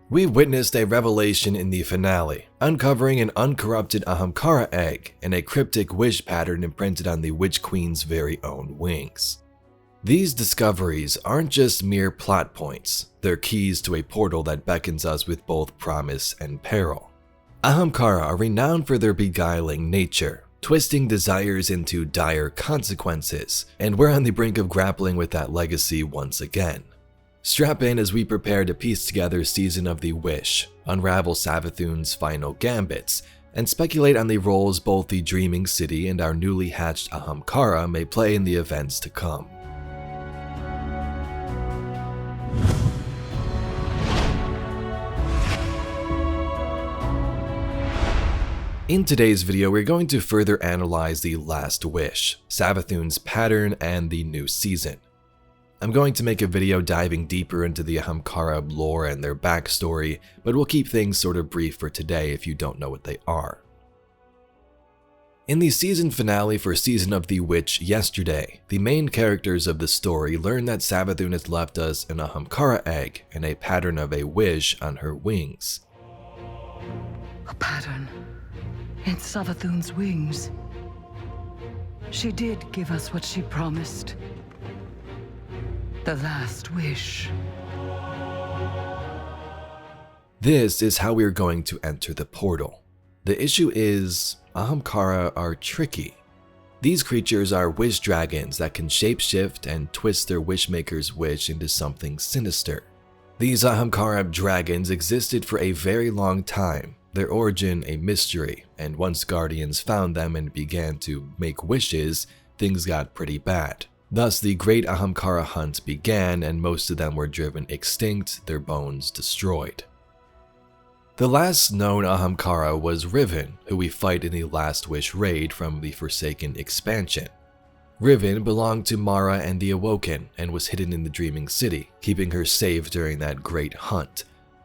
We witnessed a revelation in the finale, uncovering an uncorrupted Ahamkara egg and a cryptic wish pattern imprinted on the Witch Queen's very own wings. These discoveries aren't just mere plot points, they're keys to a portal that beckons us with both promise and peril. Ahamkara are renowned for their beguiling nature, twisting desires into dire consequences, and we're on the brink of grappling with that legacy once again. Strap in as we prepare to piece together Season of the Wish, unravel Savathun's final gambits, and speculate on the roles both the Dreaming City and our newly hatched Ahamkara may play in the events to come. In today's video, we're going to further analyze the Last Wish, Savathun's pattern, and the new season. I'm going to make a video diving deeper into the Ahamkara lore and their backstory, but we'll keep things sort of brief for today if you don't know what they are. In the season finale for Season of the Witch yesterday, the main characters of the story learn that Savathun has left us an Ahamkara egg and a pattern of a wish on her wings. A pattern in Savathun's wings. She did give us what she promised. The last wish. This is how we're going to enter the portal. The issue is, Ahamkara are tricky. These creatures are wish dragons that can shapeshift and twist their wishmaker's wish into something sinister. These Ahamkara dragons existed for a very long time, their origin a mystery, and once Guardians found them and began to make wishes, things got pretty bad. Thus, the Great Ahamkara Hunt began and most of them were driven extinct, their bones destroyed. The last known Ahamkara was Riven, who we fight in the Last Wish raid from the Forsaken expansion. Riven belonged to Mara and the Awoken and was hidden in the Dreaming City, keeping her safe during that great hunt.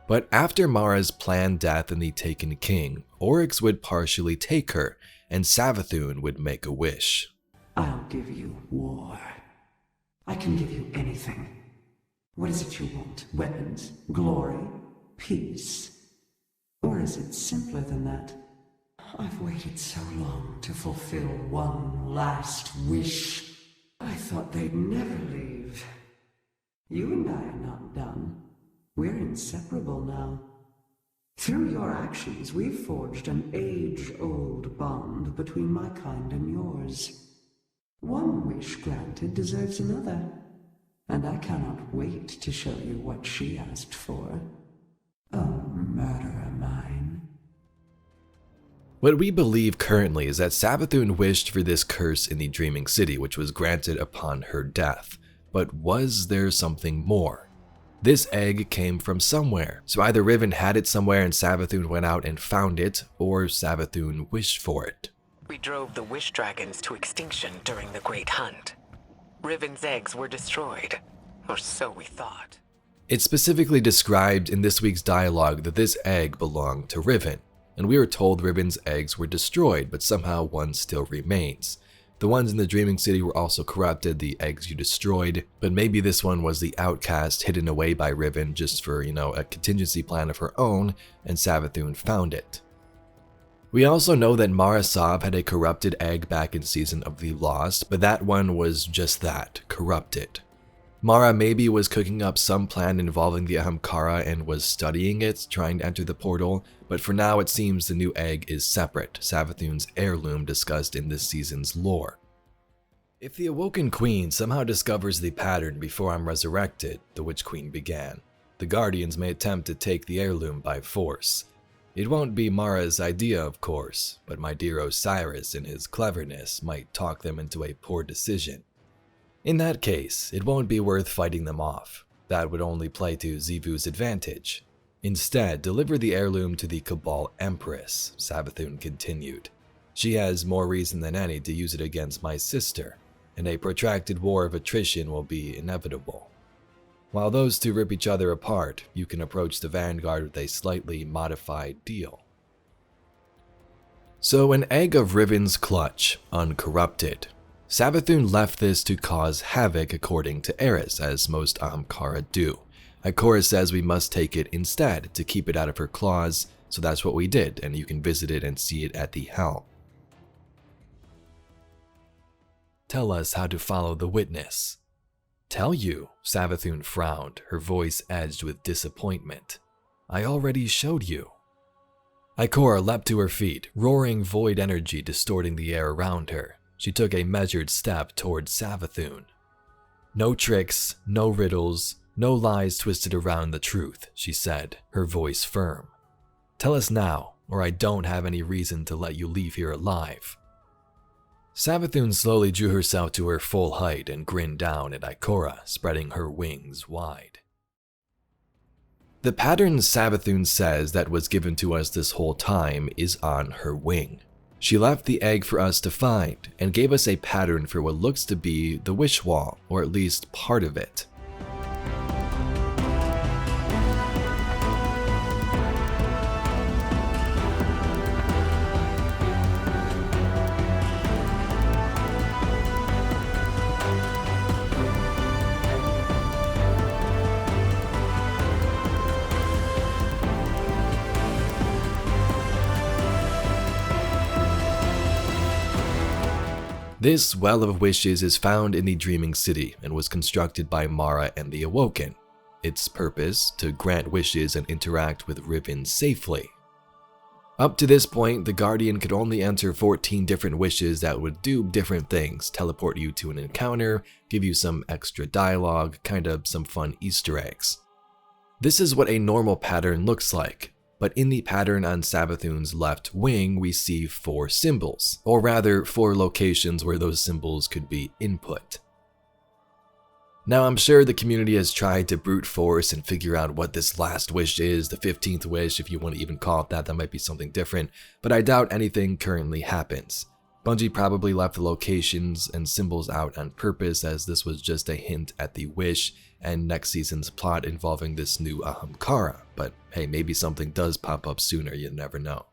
But after Mara's planned death in the Taken King, Oryx would partially take her, and Savathun would make a wish. I'll give you war. I can give you anything. What is it you want? Weapons? Glory? Peace? Or is it simpler than that? I've waited so long to fulfill one last wish. I thought they'd never leave. You and I are not done. We're inseparable now. Through your actions, we've forged an age-old bond between my kind and yours. One wish granted deserves another, and I cannot wait to show you what she asked for. Oh, murderer mine. What we believe currently is that Savathun wished for this curse in the Dreaming City, which was granted upon her death. But was there something more? This egg came from somewhere, so either Riven had it somewhere and Savathun went out and found it, or Savathun wished for it. We drove the wish dragons to extinction during the Great Hunt. Riven's eggs were destroyed, or so we thought. It's specifically described in this week's dialogue that this egg belonged to Riven, and we were told Riven's eggs were destroyed, but somehow one still remains. The ones in the Dreaming City were also corrupted, the eggs you destroyed, but maybe this one was the outcast hidden away by Riven just for, a contingency plan of her own, and Savathun found it. We also know that Mara Sov had a corrupted egg back in Season of the Lost, but that one was just that, corrupted. Mara maybe was cooking up some plan involving the Ahamkara and was studying it, trying to enter the portal, but for now it seems the new egg is separate, Savathun's heirloom discussed in this season's lore. If the Awoken Queen somehow discovers the pattern before I'm resurrected, the Witch Queen began, the Guardians may attempt to take the heirloom by force. It won't be Mara's idea, of course, but my dear Osiris in his cleverness might talk them into a poor decision. In that case, it won't be worth fighting them off. That would only play to Xivu's advantage. Instead, deliver the heirloom to the Cabal Empress, Savathun continued. She has more reason than any to use it against my sister, and a protracted war of attrition will be inevitable. While those two rip each other apart, you can approach the Vanguard with a slightly modified deal. So an egg of Riven's clutch, uncorrupted. Savathun left this to cause havoc according to Eris, as most Ahamkara do. Ikora says we must take it instead to keep it out of her claws, so that's what we did, and you can visit it and see it at the helm. Tell us how to follow the witness. Tell you, Savathun frowned, her voice edged with disappointment. I already showed you. Ikora leapt to her feet, roaring void energy distorting the air around her. She took a measured step towards Savathun. No tricks, no riddles, no lies twisted around the truth, she said, her voice firm. Tell us now, or I don't have any reason to let you leave here alive. Savathun slowly drew herself to her full height and grinned down at Ikora, spreading her wings wide. The pattern Savathun says that was given to us this whole time is on her wing. She left the egg for us to find and gave us a pattern for what looks to be the wish wall, or at least part of it. This Well of Wishes is found in the Dreaming City and was constructed by Mara and the Awoken. Its purpose, to grant wishes and interact with Riven safely. Up to this point, the Guardian could only enter 14 different wishes that would do different things, teleport you to an encounter, give you some extra dialogue, kind of some fun Easter eggs. This is what a normal pattern looks like. But in the pattern on Savathun's left wing, we see 4 symbols, or rather 4 locations where those symbols could be input. Now I'm sure the community has tried to brute force and figure out what this last wish is, the 15th wish, if you want to even call it that, that might be something different, but I doubt anything currently happens. Bungie probably left the locations and symbols out on purpose, as this was just a hint at the wish and next season's plot involving this new Ahamkara, but hey, maybe something does pop up sooner, you never know.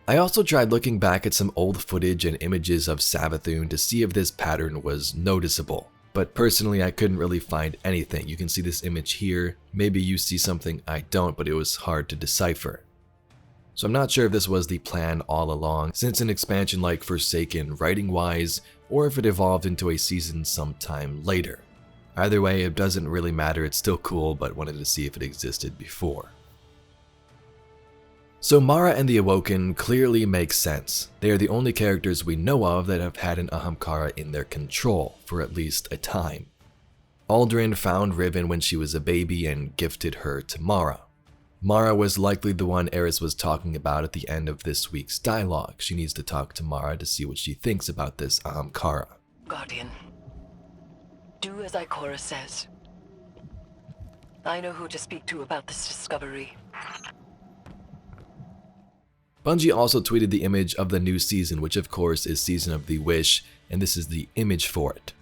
I also tried looking back at some old footage and images of Savathun to see if this pattern was noticeable, but personally I couldn't really find anything. You can see this image here, maybe you see something I don't, but it was hard to decipher. So I'm not sure if this was the plan all along, since an expansion like Forsaken writing-wise, or if it evolved into a season sometime later. Either way, it doesn't really matter, it's still cool, but wanted to see if it existed before. So Mara and the Awoken clearly make sense. They are the only characters we know of that have had an Ahamkara in their control, for at least a time. Aldrin found Riven when she was a baby and gifted her to Mara. Mara was likely the one Eris was talking about at the end of this week's dialogue. She needs to talk to Mara to see what she thinks about this Ahamkara. Guardian, do as Ikora says. I know who to speak to about this discovery. Bungie also tweeted the image of the new season, which of course is Season of the Wish, and this is the image for it.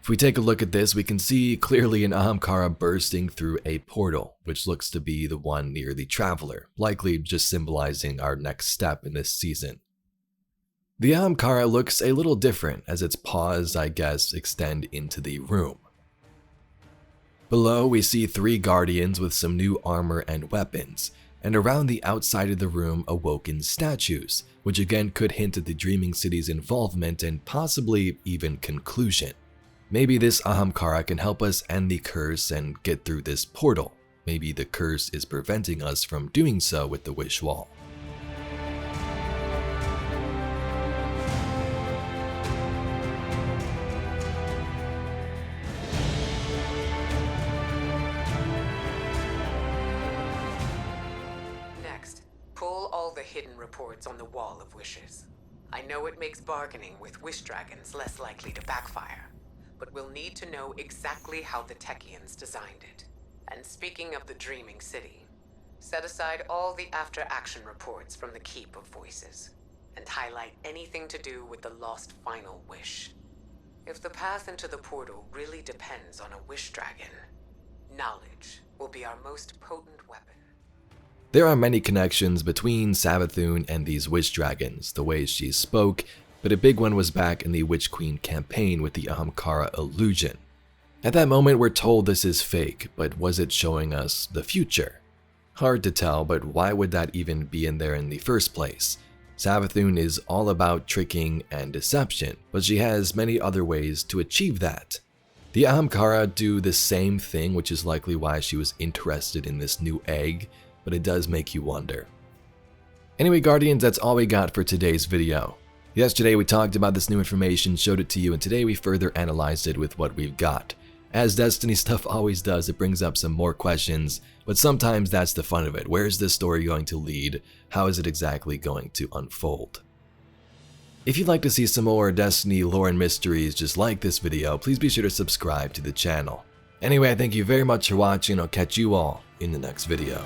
If we take a look at this, we can see clearly an Ahamkara bursting through a portal, which looks to be the one near the Traveler, likely just symbolizing our next step in this season. The Ahamkara looks a little different, as its paws, I guess, extend into the room. Below, we see 3 Guardians with some new armor and weapons, and around the outside of the room, Awoken statues, which again could hint at the Dreaming City's involvement and possibly even conclusion. Maybe this Ahamkara can help us end the curse and get through this portal. Maybe the curse is preventing us from doing so with the Wish Wall. Next, pull all the hidden reports on the Wall of Wishes. I know it makes bargaining with wish dragons less likely to backfire, but we'll need to know exactly how the Techians designed it. And speaking of the Dreaming City, set aside all the after-action reports from the Keep of Voices, and highlight anything to do with the lost final wish. If the path into the portal really depends on a wish dragon, knowledge will be our most potent weapon. There are many connections between Savathun and these wish dragons, the way she spoke, but a big one was back in the Witch Queen campaign with the Ahamkara illusion. At that moment, we're told this is fake, but was it showing us the future? Hard to tell, but why would that even be in there in the first place? Savathun is all about tricking and deception, but she has many other ways to achieve that. The Ahamkara do the same thing, which is likely why she was interested in this new egg, but it does make you wonder. Anyway, Guardians, that's all we got for today's video. Yesterday we talked about this new information, showed it to you, and today we further analyzed it with what we've got. As Destiny stuff always does, it brings up some more questions, but sometimes that's the fun of it. Where is this story going to lead? How is it exactly going to unfold? If you'd like to see some more Destiny lore and mysteries just like this video, please be sure to subscribe to the channel. Anyway, I thank you very much for watching. I'll catch you all in the next video.